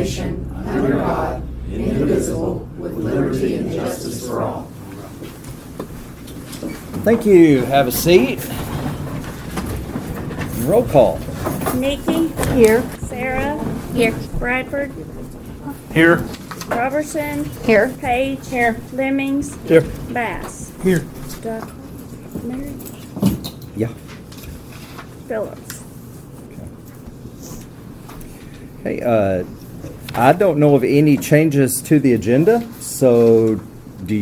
nation, under God, indivisible, with liberty and justice for all. Thank you. Have a seat. Roll call. Nikki. Here. Sarah. Here. Bradford. Here. Robertson. Here. Page. Here. Lemmings. Here. Bass. Here. Duck. Mary. Yeah. Phillips. Okay. I don't know of any changes to the agenda. So, do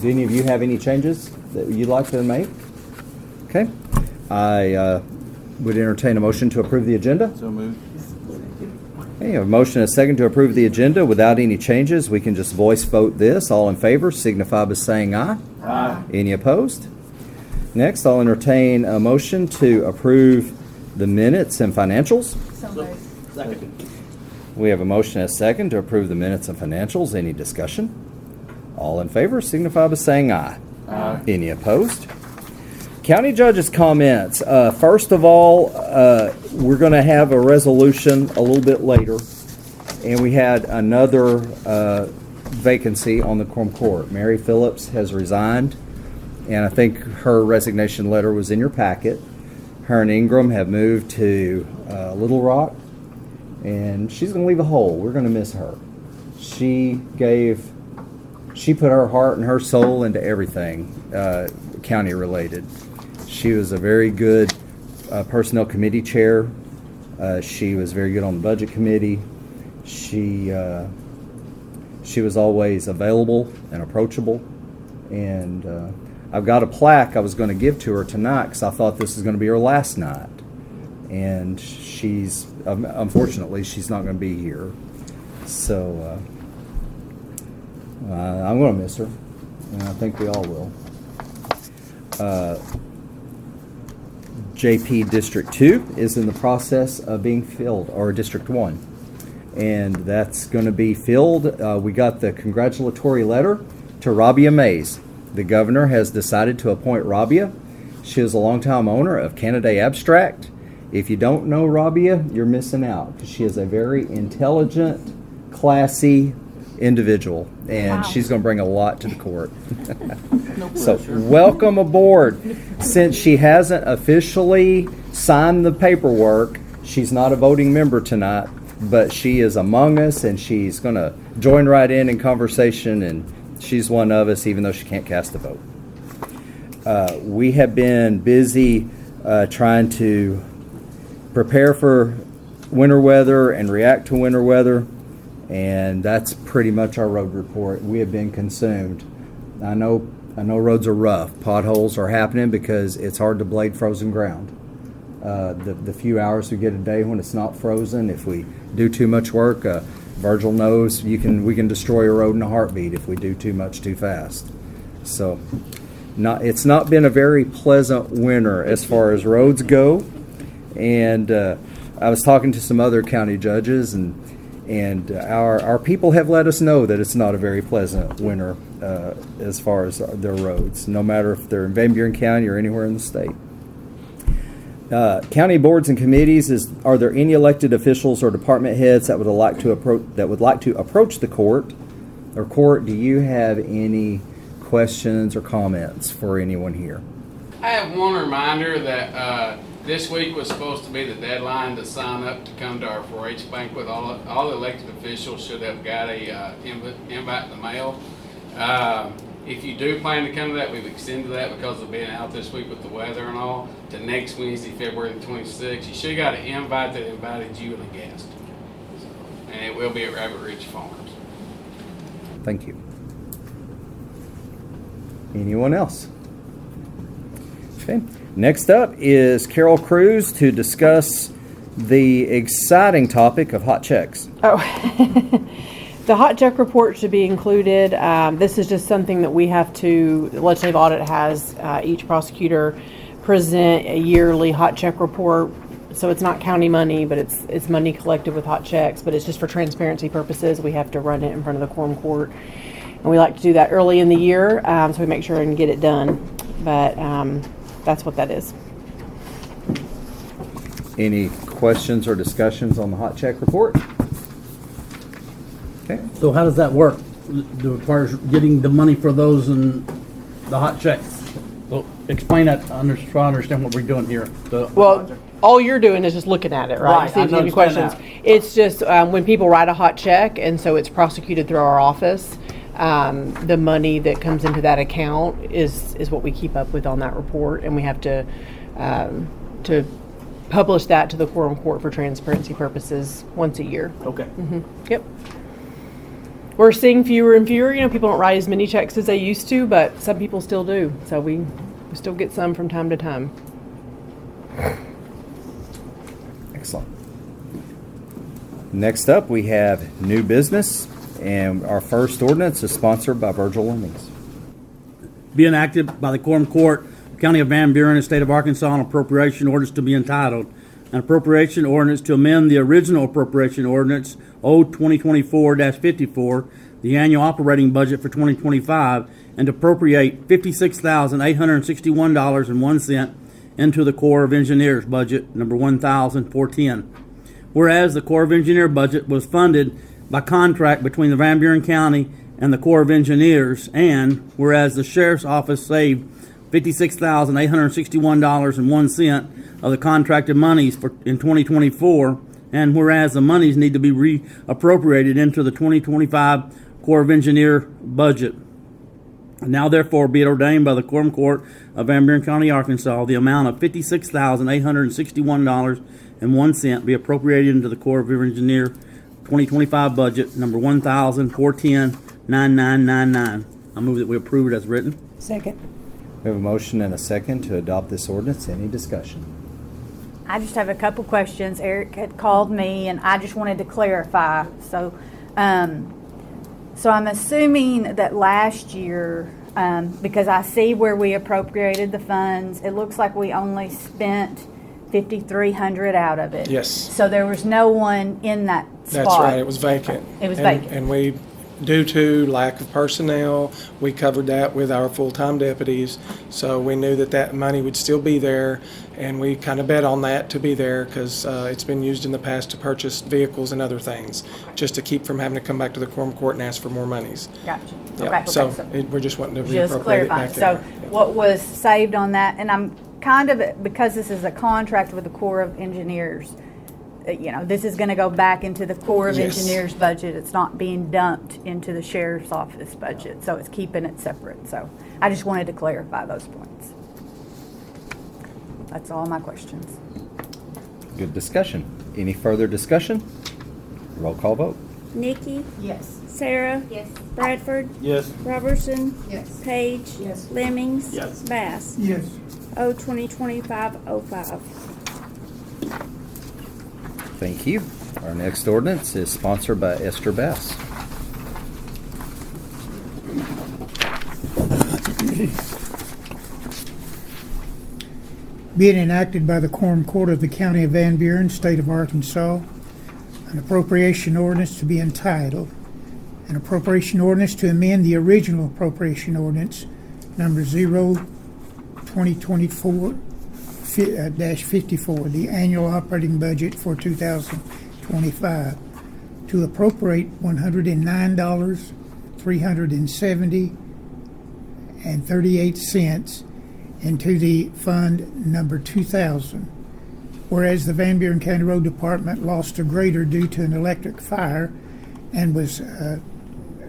any of you have any changes that you'd like to make? Okay. I would entertain a motion to approve the agenda. So moved. Okay, a motion and a second to approve the agenda without any changes. We can just voice vote this. All in favor signify by saying aye. Aye. Any opposed? Next, I'll entertain a motion to approve the minutes and financials. Second. We have a motion and a second to approve the minutes and financials. Any discussion? All in favor signify by saying aye. Aye. Any opposed? County judge's comments. First of all, we're going to have a resolution a little bit later, and we had another vacancy on the Quorum Court. Mary Phillips has resigned, and I think her resignation letter was in your packet. Her and Ingram have moved to Little Rock, and she's going to leave a hole. We're going to miss her. She put her heart and her soul into everything county related. She was a very good personnel committee chair. She was very good on the budget committee. She was always available and approachable. And I've got a plaque I was going to give to her tonight because I thought this was going to be her last night. And unfortunately, she's not going to be here. So I'm going to miss her, and I think we all will. JP District 2 is in the process of being filled, or District 1. And that's going to be filled. We got the congratulatory letter to Robbia Mays. The governor has decided to appoint Robbia. She is a longtime owner of Canada Abstract. If you don't know Robbia, you're missing out, because she is a very intelligent, classy individual, and she's going to bring a lot to the court. So welcome aboard. Since she hasn't officially signed the paperwork, she's not a voting member tonight, but she is among us, and she's going to join right in conversation, and she's one of us, even though she can't cast a vote. We have been busy trying to prepare for winter weather and react to winter weather. And that's pretty much our road report. We have been consumed. I know roads are rough. Potholes are happening because it's hard to blade frozen ground. The few hours we get a day when it's not frozen, if we do too much work, Virgil knows we can destroy a road in a heartbeat if we do too much too fast. So it's not been a very pleasant winter as far as roads go. And I was talking to some other county judges, and our people have let us know that it's not a very pleasant winter as far as their roads, no matter if they're in Van Buren County or anywhere in the state. County boards and committees, are there any elected officials or department heads that would like to approach the court? Or court, do you have any questions or comments for anyone here? I have one reminder that this week was supposed to be the deadline to sign up to come to our 4-H banquet. All elected officials should have got a invite in the mail. If you do plan to come to that, we've extended that because of being out this week with the weather and all to next Wednesday, February the 26th. You should have got an invite that invited you and a guest. And it will be at Rabbit Ridge Farms. Thank you. Anyone else? Okay. Next up is Carol Cruz to discuss the exciting topic of hot checks. Oh, the hot check report should be included. This is just something that we have to, the legislative audit has each prosecutor present a yearly hot check report. So it's not county money, but it's money collected with hot checks, but it's just for transparency purposes. We have to run it in front of the Quorum Court. And we like to do that early in the year, so we make sure and get it done. But that's what that is. Any questions or discussions on the hot check report? Okay. So how does that work? The requires getting the money for those and the hot checks. Well, explain that, try to understand what we're doing here. Well, all you're doing is just looking at it, right? Right, To see if I there's any questions. understand It's just when people write a hot check, and so it's prosecuted through our office, the money that comes into that account is what we keep up with on that report, and we have to publish that to the Quorum Court for transparency purposes once a year. Okay. Yep. We're seeing fewer and fewer. People don't write as many checks as they used to, but some people still do. So we still get some from time to time. Excellent. Next up, we have new business, and our first ordinance is sponsored by Virgil Lemmings. Be enacted by the Quorum Court, County of Van Buren, and State of Arkansas, an appropriation ordinance to be entitled, an appropriation ordinance to amend the original appropriation ordinance, O 2024-54, the annual operating budget for 2025, and to appropriate $56,861.01 into the Corps of Engineers budget, number 1,410. Whereas the Corps of Engineer budget was funded by contract between the Van Buren County and the Corps of Engineers, and whereas the Sheriff's Office saved $56,861.01 of the contracted monies in 2024, and whereas the monies need to be reappropriated into the 2025 Corps of Engineer budget. Now therefore be it ordained by the Quorum Court of Van Buren County, Arkansas, the amount of $56,861.01 be appropriated into the Corps of Engineer 2025 budget, number 1,410-9999. I move that we approve it as written. Second. We have a motion and a second to adopt this ordinance. Any discussion? I just have a couple questions. Eric had called me, and I just wanted to clarify. So I'm assuming that last year, because I see where we appropriated the funds, it looks like we only spent $5,300 out of it. Yes. So there was no one in that spot. That's right, it was vacant. It was And- vacant. And we, due to lack of personnel, we covered that with our full-time deputies. So we knew that that money would still be there, and we kind of bet on that to be there because it's been used in the past to purchase vehicles and other things, just to keep from having to come back to the Quorum Court and ask for more monies. Gotcha. Yeah, Okay, so so we're just wanting to just reappropriate it clarifying. back So there. Yeah. what was saved on that, and I'm kind of, because this is a contract with the Corps of Engineers, this is going to go back into the Corps of Yes. Engineers budget. It's not being dumped into the Sheriff's Office budget, so it's keeping it separate. So I just wanted to clarify those points. That's all my questions. Good discussion. Any further discussion? Roll call vote. Nikki, Yes. Sarah, Yes. Bradford, Yes. Robertson, Yes. Page, Yes. Lemmings, Yes. Bass. Yes. O 2025-05. Thank you. Our next ordinance is sponsored by Esther Bass. Being enacted by the Quorum Court of the County of Van Buren, State of Arkansas, an appropriation ordinance to be entitled, an appropriation ordinance to amend the original appropriation ordinance number 2024-54, the annual operating budget for 2025, to appropriate $109,370.38 into the fund number 2000. Whereas the Van Buren County Road Department lost a grader due to an electric fire and was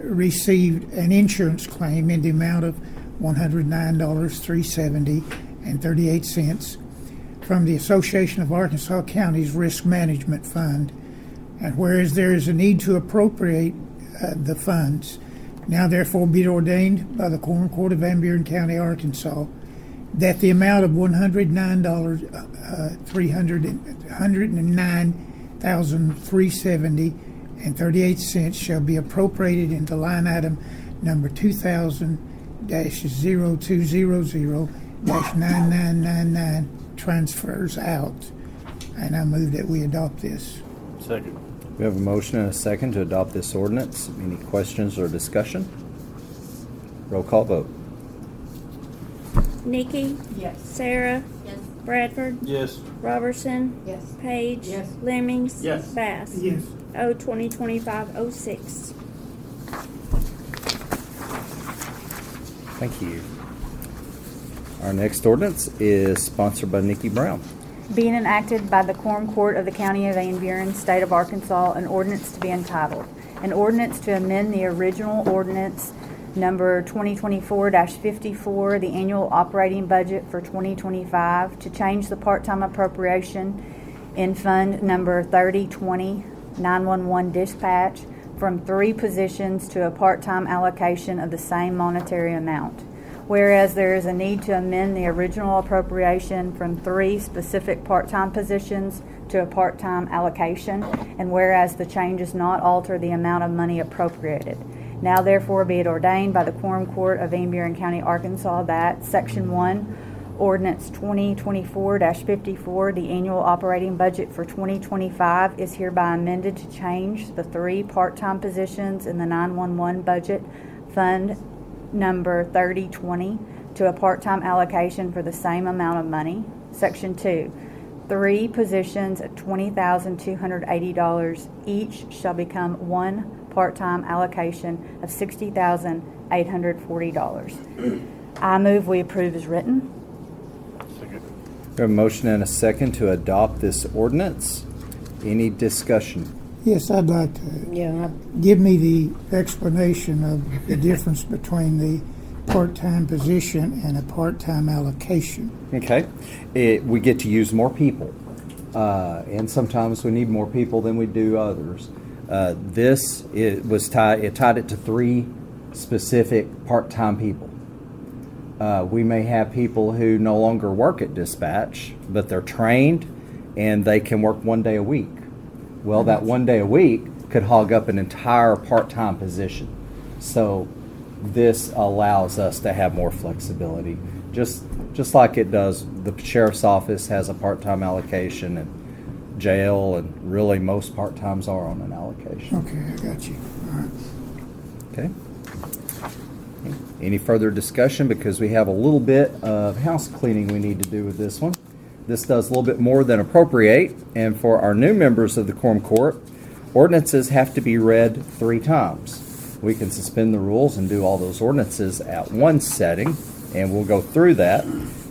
received an insurance claim in the amount of $109,370.38 from the Association of Arkansas Counties Risk Management Fund. And whereas there is a need to appropriate the funds, now therefore be it ordained by the Quorum Court of Van Buren County, Arkansas, that the amount of $109,370.38 shall be appropriated into line item number 2000-0200-9999 transfers out. And I move that we adopt this. Second. We have a motion and a second to adopt this ordinance. Any questions or discussion? Roll call vote. Nikki, Yes. Sarah, Yes. Bradford, Yes. Robertson, Yes. Page, Yes. Lemmings, Yes. Bass. Yes. O 2025-06. Thank you. Our next ordinance is sponsored by Nikki Brown. Being enacted by the Quorum Court of the County of Van Buren, State of Arkansas, an ordinance to be entitled, an ordinance to amend the original ordinance number 2024-54, the annual operating budget for 2025, to change the part-time appropriation in Fund Number 3020, 911 Dispatch, from 3 positions to a part-time allocation of the same monetary amount. Whereas there is a need to amend the original appropriation from 3 specific part-time positions to a part-time allocation, and whereas the change does not alter the amount of money appropriated. Now therefore be it ordained by the Quorum Court of Van Buren County, Arkansas, that Section 1, Ordinance 2024-54, the annual operating budget for 2025 is hereby amended to change the 3 part-time positions in the 911 budget Fund Number 3020 to a part-time allocation for the same amount of money. Section 2, 3 positions at $20,280 each shall become 1 part-time allocation of $60,840. I move we approve as written. We have a motion and a second to adopt this ordinance. Any discussion? Yes, I'd like to. Give me the explanation of the difference between the part-time position and a part-time allocation. Okay. We get to use more people. And sometimes we need more people than we do others. It tied it to 3 specific part-time people. We may have people who no longer work at dispatch, but they're trained and they can work 1 day a week. Well, that 1 day a week could hog up an entire part-time position. So this allows us to have more flexibility. Just like it does, the sheriff's office has a part-time allocation, and jail, and really most part-times are on an allocation. Okay, I got you. All right. Okay. Any further discussion? Because we have a little bit of house cleaning we need to do with this one. This does a little bit more than appropriate, and for our new members of the Quorum Court, ordinances have to be read 3 times. We can suspend the rules and do all those ordinances at one setting, and we'll go through that.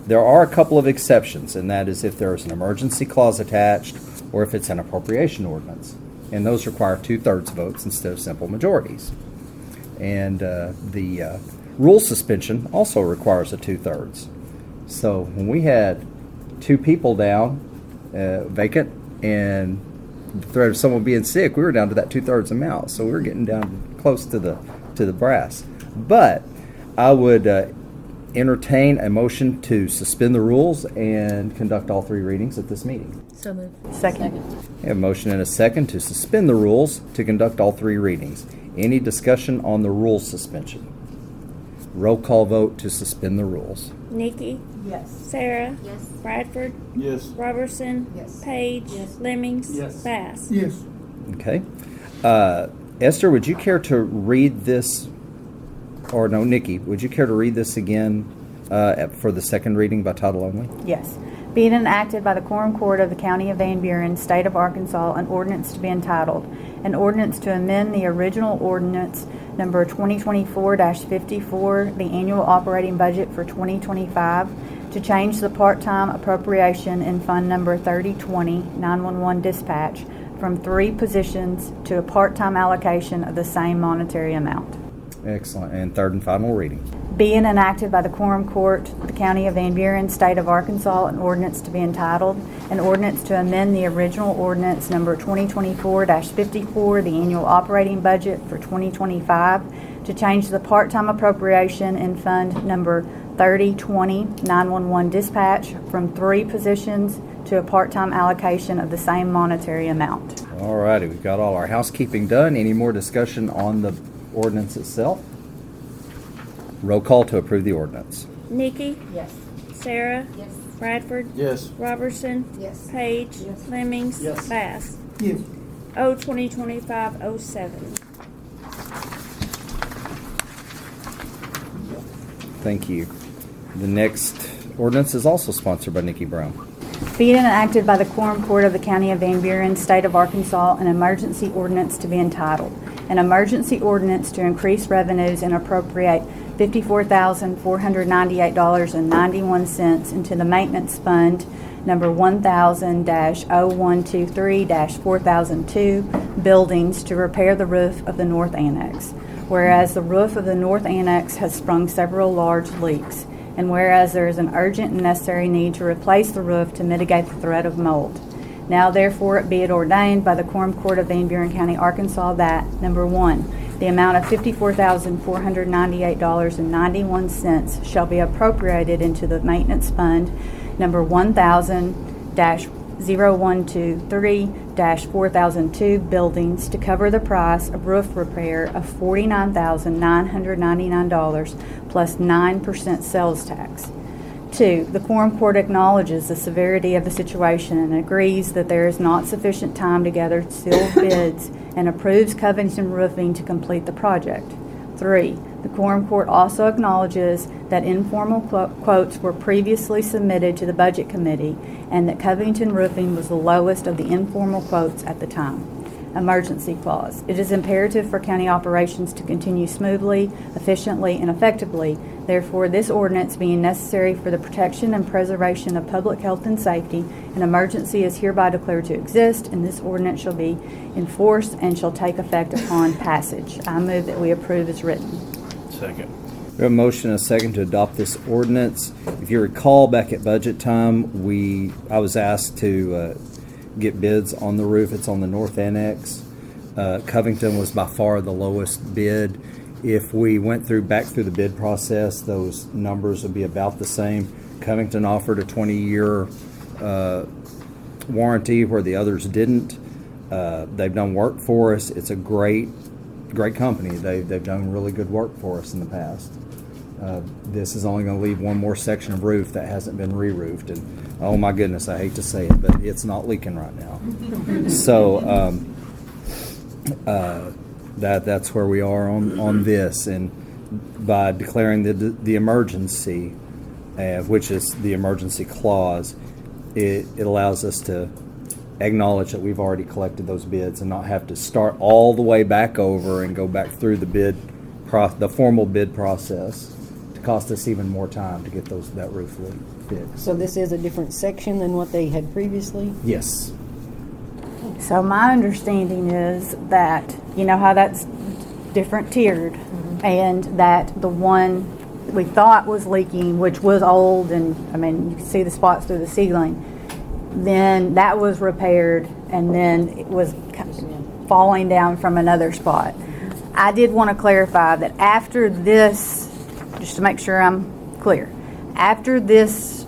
There are a couple of exceptions, and that is if there is an emergency clause attached or if it's an appropriation ordinance, and those require 2/3 votes instead of simple majorities. And the rule suspension also requires a 2/3. So when we had 2 people down, vacant, and the threat of someone being sick, we were down to that 2/3 amount. So we were getting down close to the brass. But I would entertain a motion to suspend the rules and conduct all 3 readings at this meeting. So moved. Second. We have a motion and a second to suspend the rules to conduct all 3 readings. Any discussion on the rule suspension? Roll call vote to suspend the rules. Nikki, Yes. Sarah, Yes. Bradford, Yes. Robertson, Yes. Page, Yes. Lemmings, Yes. Bass. Yes. Okay. Esther, would you care to read this, or no, Nikki, would you care to read this again for the second reading by title only? Yes. Being enacted by the Quorum Court of the County of Van Buren, State of Arkansas, an ordinance to be entitled, an ordinance to amend the original ordinance number 2024-54, the annual operating budget for 2025, to change the part-time appropriation in Fund Number 3020, 911 Dispatch, from 3 positions to a part-time allocation of the same monetary amount. Excellent. And third and final reading. Being enacted by the Quorum Court, the County of Van Buren, State of Arkansas, an ordinance to be entitled, an ordinance to amend the original ordinance number 2024-54, the annual operating budget for 2025, to change the part-time appropriation in Fund Number 3020, 911 Dispatch, from 3 positions to a part-time allocation of the same monetary amount. All righty, we've got all our housekeeping done. Any more discussion on the ordinance itself? Roll call to approve the ordinance. Nikki, Yes. Sarah, Yes. Bradford, Yes. Robertson, Yes. Page, Yes. Lemmings, Yes. Bass. Yes. O 2025-07. Thank you. The next ordinance is also sponsored by Nikki Brown. Being enacted by the Quorum Court of the County of Van Buren, State of Arkansas, an emergency ordinance to be entitled, an emergency ordinance to increase revenues and appropriate $54,498.91 into the maintenance fund number 1000-0123-4002 buildings to repair the roof of the North Annex. Whereas the roof of the North Annex has sprung several large leaks, and whereas there is an urgent and necessary need to replace the roof to mitigate the threat of mold. Now therefore it be it ordained by the Quorum Court of Van Buren County, Arkansas that, number 1, the amount of $54,498.91 shall be appropriated into the maintenance fund number 1000-0123-4002 buildings to cover the price of roof repair of $49,999 plus 9% sales tax. 2, the Quorum Court acknowledges the severity of the situation and agrees that there is not sufficient time to gather sealed bids and approves Covington Roofing to complete the project. 3, the Quorum Court also acknowledges that informal quotes were previously submitted to the Budget Committee and that Covington Roofing was the lowest of the informal quotes at the time. Emergency clause. It is imperative for county operations to continue smoothly, efficiently, and effectively. Therefore, this ordinance being necessary for the protection and preservation of public health and safety, an emergency is hereby declared to exist, and this ordinance shall be enforced and shall take effect upon passage. I move that we approve as written. Second. We have a motion and a second to adopt this ordinance. If you recall, back at budget time, I was asked to get bids on the roof. It's on the North Annex. Covington was by far the lowest bid. If we went back through the bid process, those numbers would be about the same. Covington offered a 20-year warranty where the others didn't. They've done work for us. It's a great company. They've done really good work for us in the past. This is only going to leave one more section of roof that hasn't been re-roofed, and oh my goodness, I hate to say it, but it's not leaking right now. So that's where we are on this, and by declaring the emergency, which is the emergency clause, it allows us to acknowledge that we've already collected those bids and not have to start all the way back over and go back through the formal bid process. Cost us even more time to get that roof leak fixed. So this is a different section than what they had previously? Yes. So my understanding is that, you know how that's different tiered, and that the one we thought was leaking, which was old, and I mean you can see the spots through the ceiling, then that was repaired, and then it was falling down from another spot. I did want to clarify that after this, just to make sure I'm clear, after this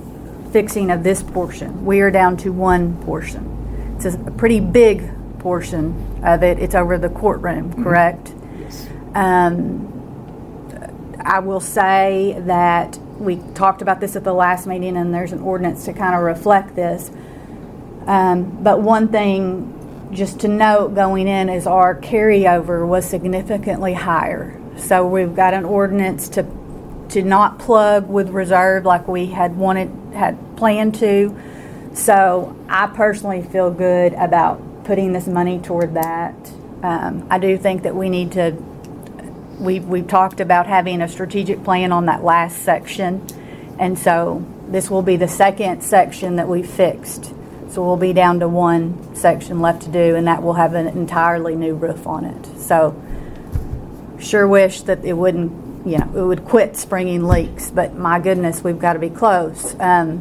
fixing of this portion, we are down to one portion. It's a pretty big portion of it. It's over the courtroom, correct? Yes. I will say that we talked about this at the last meeting, and there's an ordinance to kind of reflect this. But one thing just to note going in is our carryover was significantly higher. So we've got an ordinance to not plug with reserve like we had planned to. So I personally feel good about putting this money toward that. I do think that we need to, we've talked about having a strategic plan on that last section. And so this will be the second section that we fixed. So we'll be down to one section left to do, and that will have an entirely new roof on it. So sure wish that it wouldn't, it would quit springing leaks, but my goodness, we've got to be close. I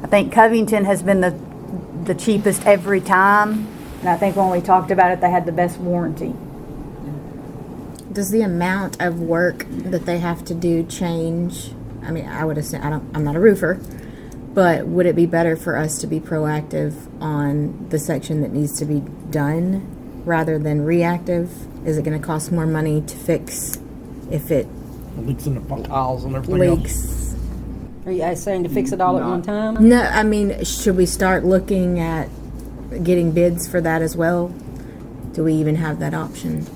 think Covington has been the cheapest every time, and I think when we talked about it, they had the best warranty. Does the amount of work that they have to do change? I mean, I would assume, I'm not a roofer, but would it be better for us to be proactive on the section that needs to be done rather than reactive? Is it going to cost more money to fix if it Leaks in the tiles and everything else. leaks? Are you guys saying to fix it all at one time? No, I mean, should we start looking at getting bids for that as well? Do we even have that option?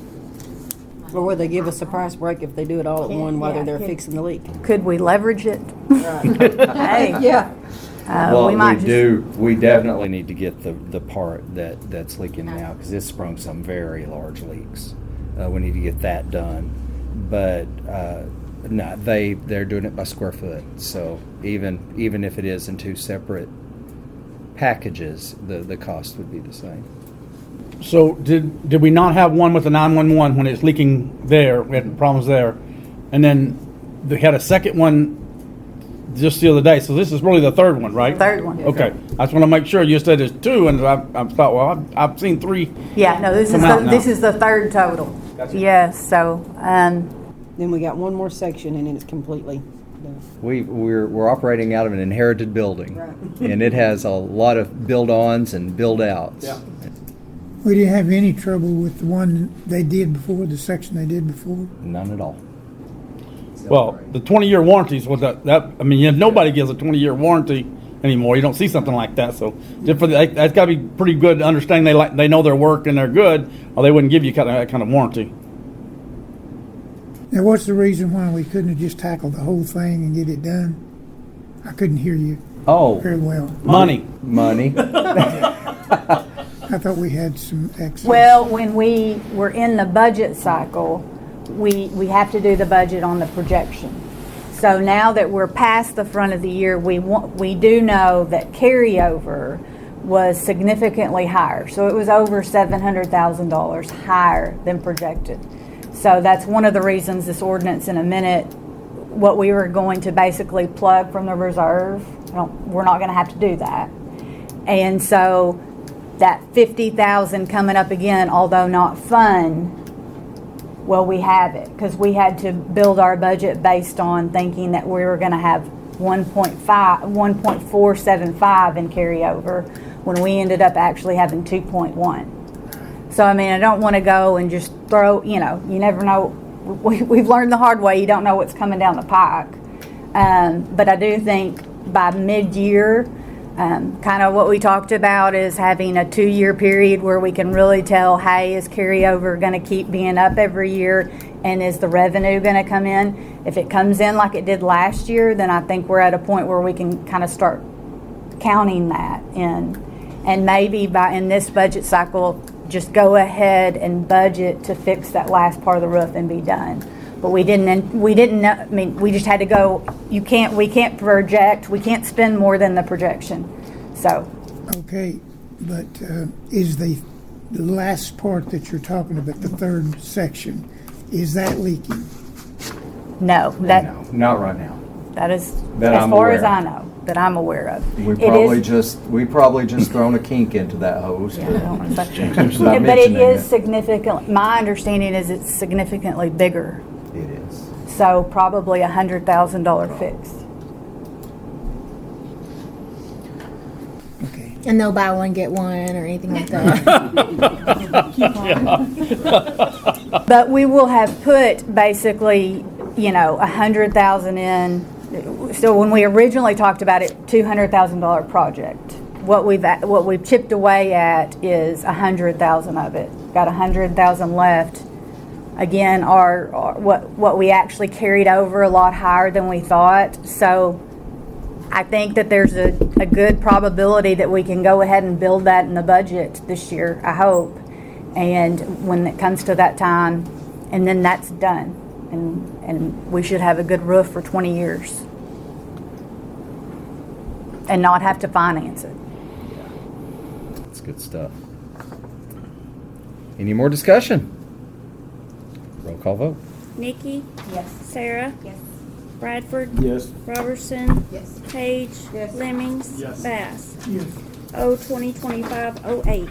Or will they give us a price break if they do it all at one while they're fixing the leak? Could we leverage it? Hey, Yeah. we might We definitely need to get the part that's leaking now, because it's sprung some very large leaks. We need to get that done. But No, they're doing it by square foot. So even if it is in two separate packages, the cost would be the same. So did we not have one with the 911 when it's leaking there? We had problems there, and then they had a second one just the other day. So this is really the third one, right? Third one. Okay, I just want to make sure. You said there's two, and I thought, well, I've seen three. Yeah, no, Come out now. this is the third total. Gotcha. Yes, so, Then we got one more section and then it's completely done. We're operating out of an inherited building, Right. and it has a lot of build-ons and build-outs. Yeah. We didn't have any trouble with the one they did before, the section they did before. None at all. Well, the 20-year warranties was that. I mean, if nobody gives a 20-year warranty anymore, you don't see something like that. So that's got to be pretty good to understand they know their work and they're good, or they wouldn't give you that kind of warranty. Now, what's the reason why we couldn't have just tackled the whole thing and get it done? I couldn't hear you Oh, very well. Money. I thought we had some excess. well, when we were in the budget cycle, we have to do the budget on the projection. So now that we're past the front of the year, we do know that carryover was significantly higher. So it was over $700,000 higher than projected. So that's one of the reasons this ordinance in a minute, what we were going to basically plug from the reserve, we're not going to have to do that. And so that $50,000 coming up again, although not fun, well, we have it because we had to build our budget based on thinking that we were going to have 1.475 in carryover when we ended up actually having 2.1. So, I mean, I don't want to go and just throw, you never know. We've learned the hard way. You don't know what's coming down the pike. But I do think by mid-year, kind of what we talked about is having a 2-year period where we can really tell, hey, is carryover going to keep being up every year, and is the revenue going to come in? If it comes in like it did last year, then I think we're at a point where we can kind of start counting that in. And maybe in this budget cycle, just go ahead and budget to fix that last part of the roof and be done. But we didn't know, I mean, we just had to go, we can't project, we can't spend more than the projection, so. Okay, but is the last part that you're talking about, the third section, is that leaking? No, No, not right now. that is, That as I'm far aware as of. I know, that I'm aware of. We probably just thrown a kink into that hose. Yeah, I don't wanna say- Just not But it mentioning is significant, my understanding is it's significantly bigger, It is. so probably $100,000 fix. Okay. And they'll buy one, get one, or anything like that. But we will have put basically, $100,000 in. So when we originally talked about it, $200,000 project. What we've chipped away at is $100,000 of it. Got $100,000 left. Again, what we actually carried over a lot higher than we thought. So I think that there's a good probability that we can go ahead and build that in the budget this year, I hope. And when it comes to that time, and then that's done. And we should have a good roof for 20 years. And not have to finance it. That's good stuff. Any more discussion? Roll call vote. Nikki, Yes. Sarah, Yes. Bradford, Yes. Robertson, Yes. Page, Yes. Lemmings, Yes. Bass. Yes. O 2025-08.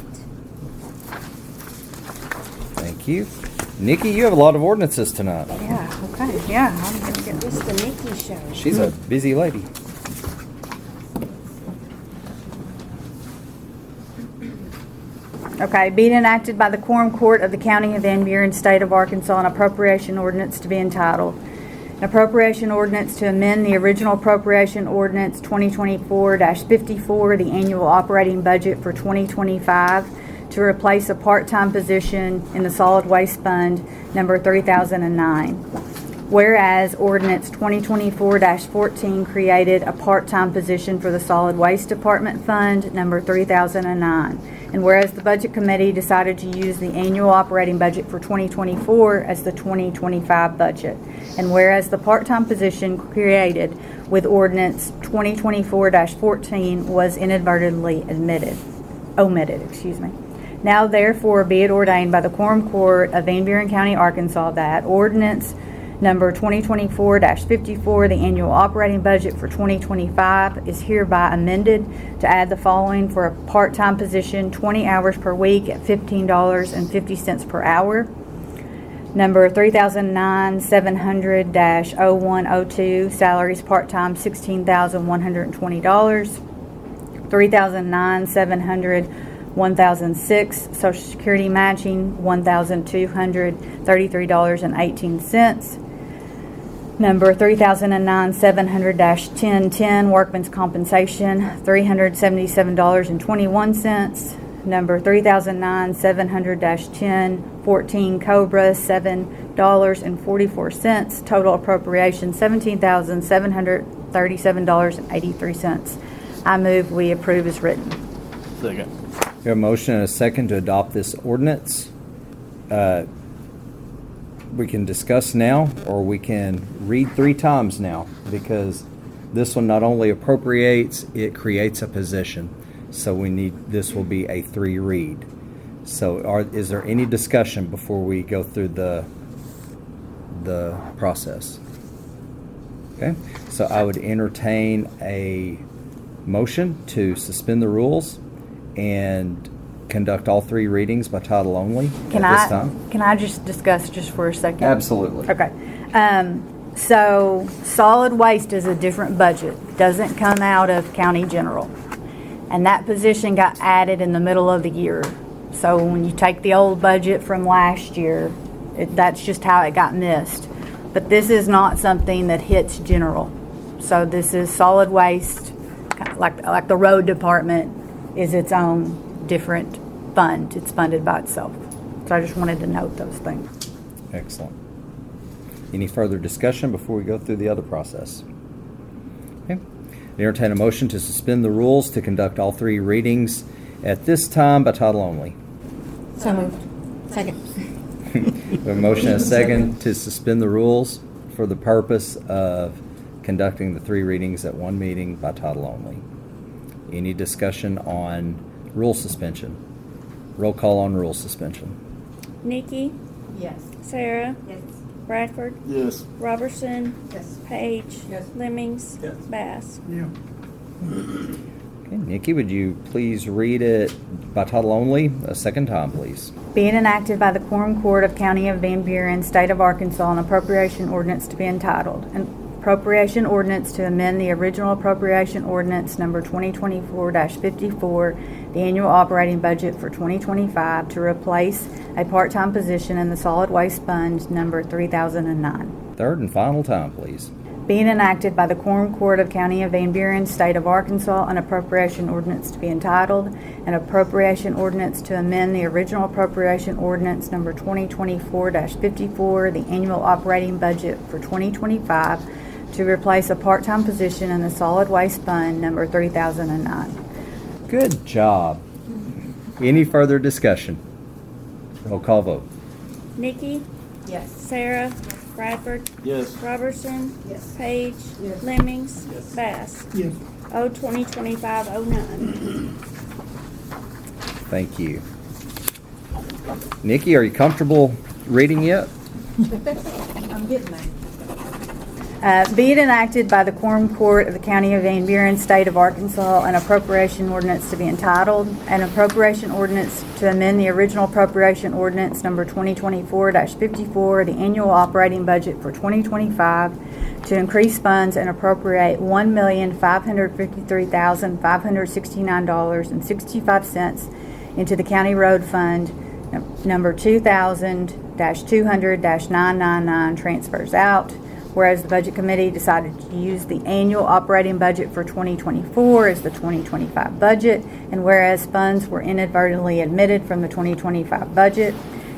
Thank you. Nikki, you have a lot of ordinances tonight. Yeah, okay, yeah. I'm gonna get It's the Nikki show. She's a busy lady. Okay, being enacted by the Quorum Court of the County of Van Buren, State of Arkansas, an appropriation ordinance to be entitled, an appropriation ordinance to amend the original appropriation ordinance 2024-54, the annual operating budget for 2025, to replace a part-time position in the solid waste fund number 3009. Whereas ordinance 2024-14 created a part-time position for the Solid Waste Department Fund, number 3009. And whereas the Budget Committee decided to use the annual operating budget for 2024 as the 2025 budget. And whereas the part-time position created with ordinance 2024-14 was inadvertently omitted. Now therefore be it ordained by the Quorum Court of Van Buren County, Arkansas, that ordinance number 2024-54, the annual operating budget for 2025 is hereby amended to add the following for a part-time position, 20 hours per week at $15.50 per hour. Number 3009-700-0102, salaries part-time $16,120. 3009-700, 1006, Social Security matching $1,233.18. Number 3009-700-1010, workman's compensation $377.21. Number 3009-700-1014, Cobra $7.44. Total appropriation $17,737.83. I move we approve as written. Second. We have a motion and a second to adopt this ordinance. We can discuss now, or we can read 3 times now, because this one not only appropriates, it creates a position. So this will be a 3 read. So is there any discussion before we go through the process? Okay, so I would entertain a motion to suspend the rules and conduct all 3 readings by title only at this time. Can I just discuss just for a second? Absolutely. Okay. So solid waste is a different budget. Doesn't come out of county general. And that position got added in the middle of the year. So when you take the old budget from last year, that's just how it got missed. But this is not something that hits general. So this is solid waste, like the road department is its own different fund. It's funded by itself. So I just wanted to note those things. Excellent. Any further discussion before we go through the other process? Okay. Entertain a motion to suspend the rules to conduct all 3 readings at this time by title only. So moved. Second. We have a motion and a second to suspend the rules for the purpose of conducting the 3 readings at one meeting by title only. Any discussion on rule suspension? Roll call on rule suspension. Nikki, Yes. Sarah, Yes. Bradford, Yes. Robertson, Yes. Page, Yes. Lemmings, Yes. Bass. Okay, Nikki, would you please read it by title only a second time, please? Being enacted by the Quorum Court of County of Van Buren, State of Arkansas, an appropriation ordinance to be entitled, an appropriation ordinance to amend the original appropriation ordinance number 2024-54, the annual operating budget for 2025 to replace a part-time position in the solid waste fund number 3009. Third and final time, please. Being enacted by the Quorum Court of County of Van Buren, State of Arkansas, an appropriation ordinance to be entitled, an appropriation ordinance to amend the original appropriation ordinance number 2024-54, the annual operating budget for 2025, to replace a part-time position in the solid waste fund number 3009. Good job. Any further discussion? Roll call vote. Nikki, Yes. Sarah, Bradford, Yes. Robertson, Yes. Page, Lemmings, Bass. Yes. O 2025-09. Thank you. Nikki, are you comfortable reading yet? I'm getting there. Be it enacted by the Quorum Court of the County of Van Buren, State of Arkansas, an appropriation ordinance to be entitled, an appropriation ordinance to amend the original appropriation ordinance number 2024-54, the annual operating budget for 2025, to increase funds and appropriate $1,553,569.65 into the County Road Fund number 2000-200-999, transfers out. Whereas the Budget Committee decided to use the annual operating budget for 2024 as the 2025 budget, and whereas funds were inadvertently omitted from the 2025 budget,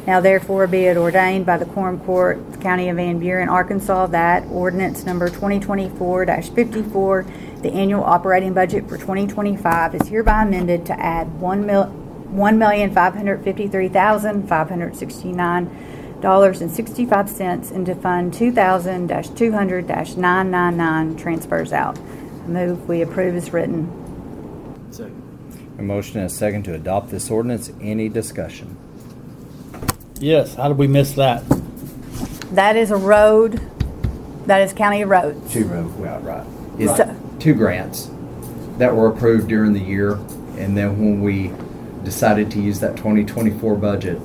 Now therefore be it ordained by the Quorum Court, the County of Van Buren, Arkansas, that ordinance number 2024-54, the annual operating budget for 2025 is hereby amended to add $1,553,569.65 into Fund 2000-200-999 transfers out. I move we approve as written. A motion and a second to adopt this ordinance. Any discussion? Yes, how did we miss that? That is a road, that is county roads. Right. It's two grants that were approved during the year, and then when we decided to use that 2024 budget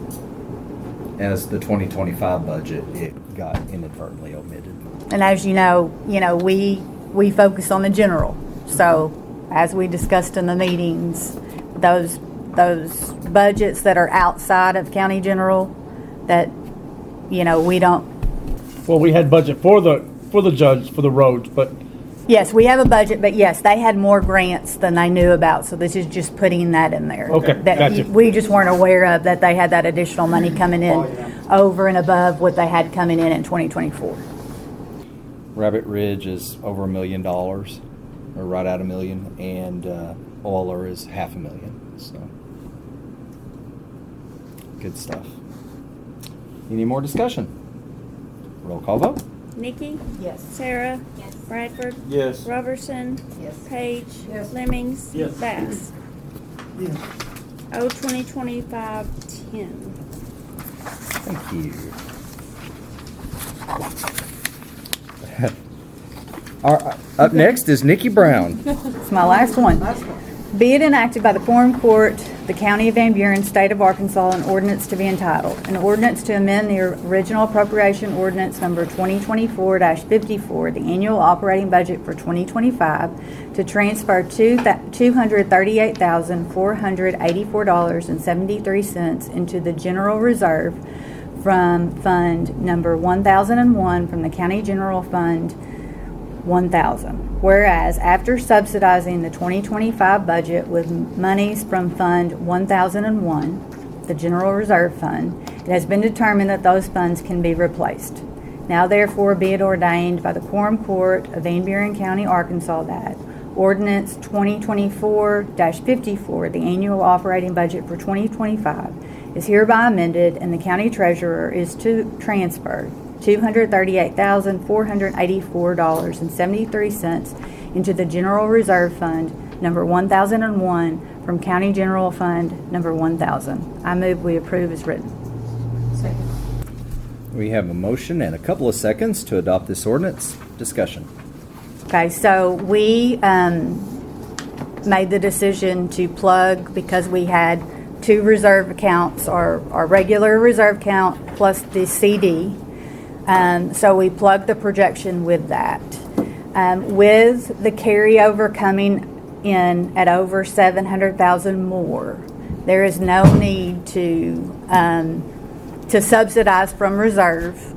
as the 2025 budget, it got inadvertently omitted. And as you know, we focus on the general. So as we discussed in the meetings, those budgets that are outside of county general that, we don't. Well, we had budget for the judge, for the roads, but Yes, we have a budget, but yes, they had more grants than they knew about, so this is just putting that in there. Okay, That gotcha. we just weren't aware of, that they had that additional money coming in over and above what they had coming in 2024. Rabbit Ridge is over $1 million, or right at $1 million, and Euler is $500,000. So good stuff. Any more discussion? Roll call vote. Nikki? Yes. Sarah? Yes. Bradford? yes. Robertson? Yes. Page? Yes. Lemmings? Yes. Bass? Yes. O 2025-10. Thank you. Up next is Nikki Brown. It's my last one. Be it enacted by the Quorum Court, the County of Van Buren, State of Arkansas, an ordinance to be entitled, an ordinance to amend the original appropriation ordinance number 2024-54, the annual operating budget for 2025, to transfer $238,484.73 into the general reserve from Fund number 1001 from the County General Fund 1000. Whereas after subsidizing the 2025 budget with monies from Fund 1001, the General Reserve Fund, it has been determined that those funds can be replaced. Now therefore be it ordained by the Quorum Court of Van Buren County, Arkansas, that Ordinance 2024-54, the annual operating budget for 2025, is hereby amended, and the County Treasurer is to transfer $238,484.73 into the General Reserve Fund number 1001 from County General Fund number 1000. I move we approve as written. We have a motion and a couple of seconds to adopt this ordinance. Discussion. Okay, so we made the decision to plug, because we had two reserve accounts, our regular reserve account plus the CD. So we plugged the projection with that. With the carryover coming in at over 700,000 more, there is no need to subsidize from reserve.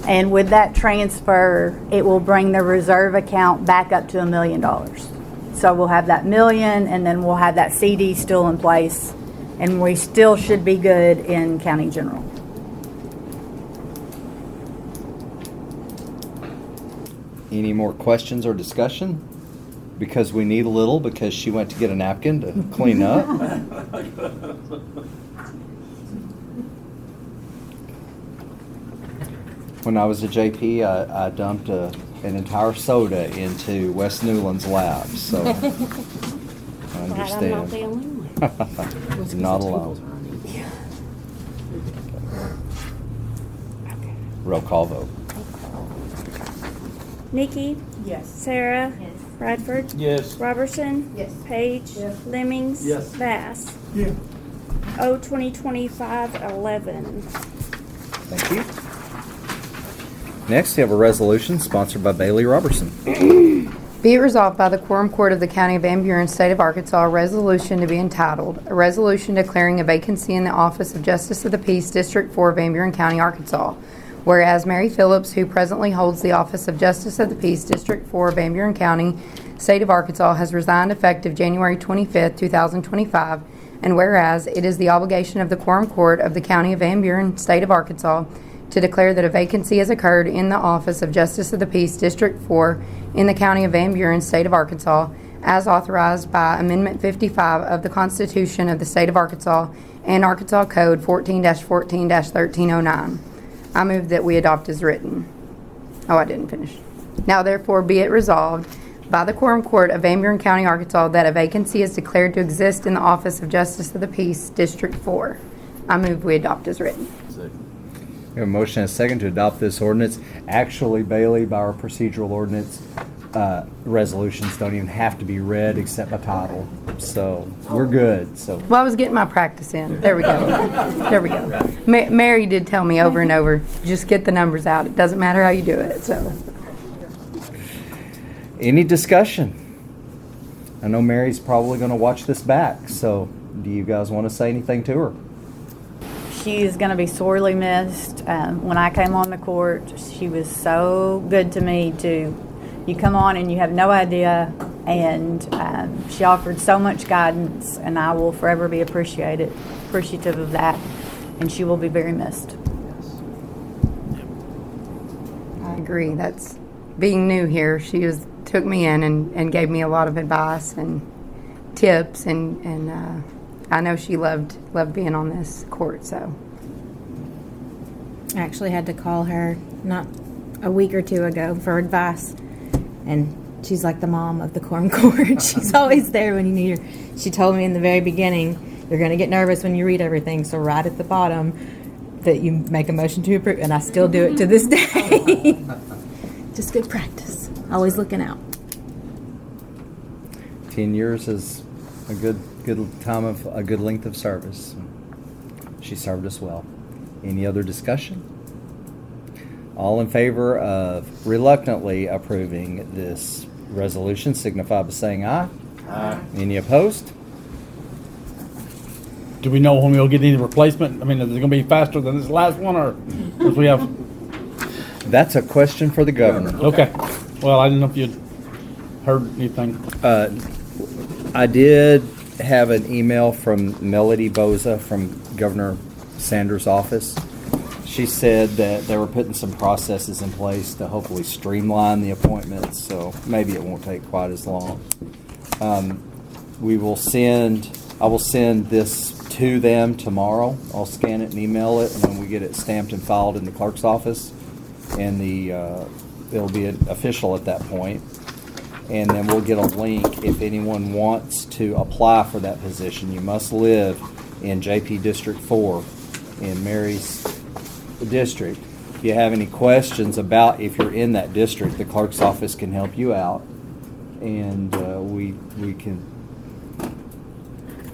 And with that transfer, it will bring the reserve account back up to $1 million. So we'll have that million, and then we'll have that CD still in place, and we still should be good in County General. Any more questions or discussion? Because we need a little, because she went to get a napkin to clean up. When I was a JP, I dumped an entire soda into Wes Newland's lap, so I understand. I'm not the only one. Not alone. Roll call vote. Nikki? Yes. Sarah? Yes. Bradford? Yes. Robertson? Yes. Page? Yes. Lemmings? Yes. Bass? Yeah. O 2025-11. Thank you. Next, we have a resolution sponsored by Bailey Robertson. Be it resolved by the Quorum Court of the County of Van Buren, State of Arkansas, a resolution to be entitled, a resolution declaring a vacancy in the office of Justice of the Peace, District 4, Van Buren County, Arkansas. Whereas Mary Phillips, who presently holds the office of Justice of the Peace, District 4, Van Buren County, State of Arkansas, has resigned effective January 25, 2025, And whereas it is the obligation of the Quorum Court of the County of Van Buren, State of Arkansas, to declare that a vacancy has occurred in the office of Justice of the Peace, District 4, in the County of Van Buren, State of Arkansas, as authorized by Amendment 55 of the Constitution of the State of Arkansas and Arkansas Code 14-14-1309. I move that we adopt as written. Oh, I didn't finish. Now therefore be it resolved by the Quorum Court of Van Buren County, Arkansas, that a vacancy is declared to exist in the office of Justice of the Peace, District 4. I move we adopt as written. We have a motion and a second to adopt this ordinance. Actually, Bailey, by our procedural ordinance, resolutions don't even have to be read except by title. So we're good. So Well, I was getting my practice in. There we go. There we go. Mary did tell me over and over, just get the numbers out. It doesn't matter how you do it. So, any discussion? I know Mary's probably going to watch this back. So do you guys want to say anything to her? She is going to be sorely missed. When I came on the court, she was so good to me too. You come on and you have no idea, and she offered so much guidance, and I will forever be appreciative of that, and she will be very missed. I agree. That's being new here. She took me in and gave me a lot of advice and tips, and I know she loved being on this court. So I actually had to call her not a week or two ago for advice, and she's like the mom of the Quorum Court. She's always there when you need her. She told me in the very beginning, you're going to get nervous when you read everything, so right at the bottom that you make a motion to approve, and I still do it to this day. Just good practice. Always looking out. 10 years is a good time of a good length of service. She served us well. Any other discussion? All in favor of reluctantly approving this resolution signify by saying aye. Aye. Any opposed? Do we know when we'll get any replacement? I mean, is it going to be faster than this last one, or if we have? That's a question for the governor. Okay. Well, I didn't know if you'd heard anything. I did have an email from Melody Boza from Governor Sanders' office. She said that they were putting some processes in place to hopefully streamline the appointments, so maybe it won't take quite as long. I will send this to them tomorrow. I'll scan it and email it, and when we get it stamped and filed in the clerk's office, and it'll be official at that point. And then we'll get a link if anyone wants to apply for that position. You must live in JP District 4 in Mary's district. If you have any questions about if you're in that district, the clerk's office can help you out, and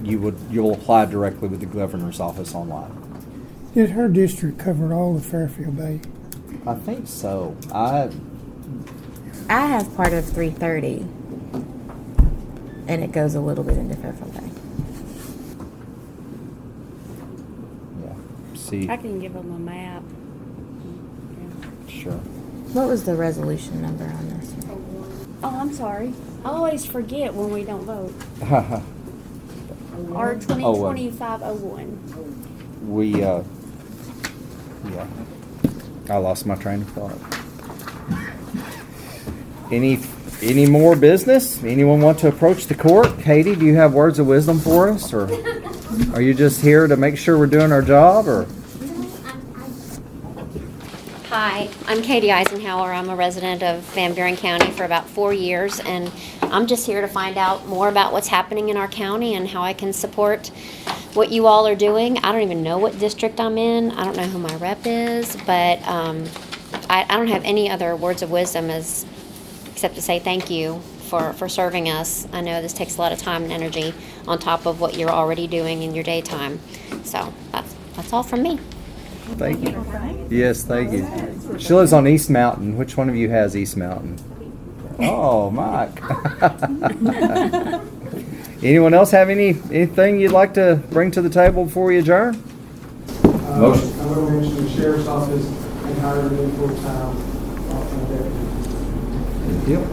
you'll apply directly with the governor's office online. Did her district cover all of Fairfield Bay? I think so. I have part of 330, and it goes a little bit into Fairfield Bay. Yeah. See. I can give them a map. Sure. What was the resolution number on this one? Oh, I'm sorry. I always forget when we don't vote. Or 2025-01. Yeah. I lost my train of thought. Any more business? Anyone want to approach the court? Katie, do you have words of wisdom for us, or are you just here to make sure we're doing our job, or? Hi, I'm Katie Eisenhower. I'm a resident of Van Buren County for about 4 years, and I'm just here to find out more about what's happening in our county and how I can support what you all are doing. I don't even know what district I'm in. I don't know who my rep is, but I don't have any other words of wisdom except to say thank you for serving us. I know this takes a lot of time and energy on top of what you're already doing in your daytime. So that's all from me. Thank you. Yes, thank you. She lives on East Mountain. Which one of you has East Mountain? Oh, Mike. Anyone else have anything you'd like to bring to the table before we adjourn? Motion. I want to mention the sheriff's office and hired me full-time. Good deal.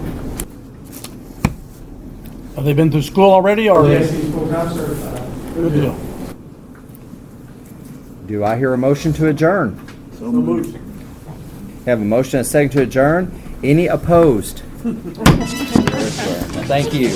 Have they been through school already, or? Yes, he's full-time certified. Good deal. Do I hear a motion to adjourn? So moved. Have a motion and a second to adjourn. Any opposed? Thank you.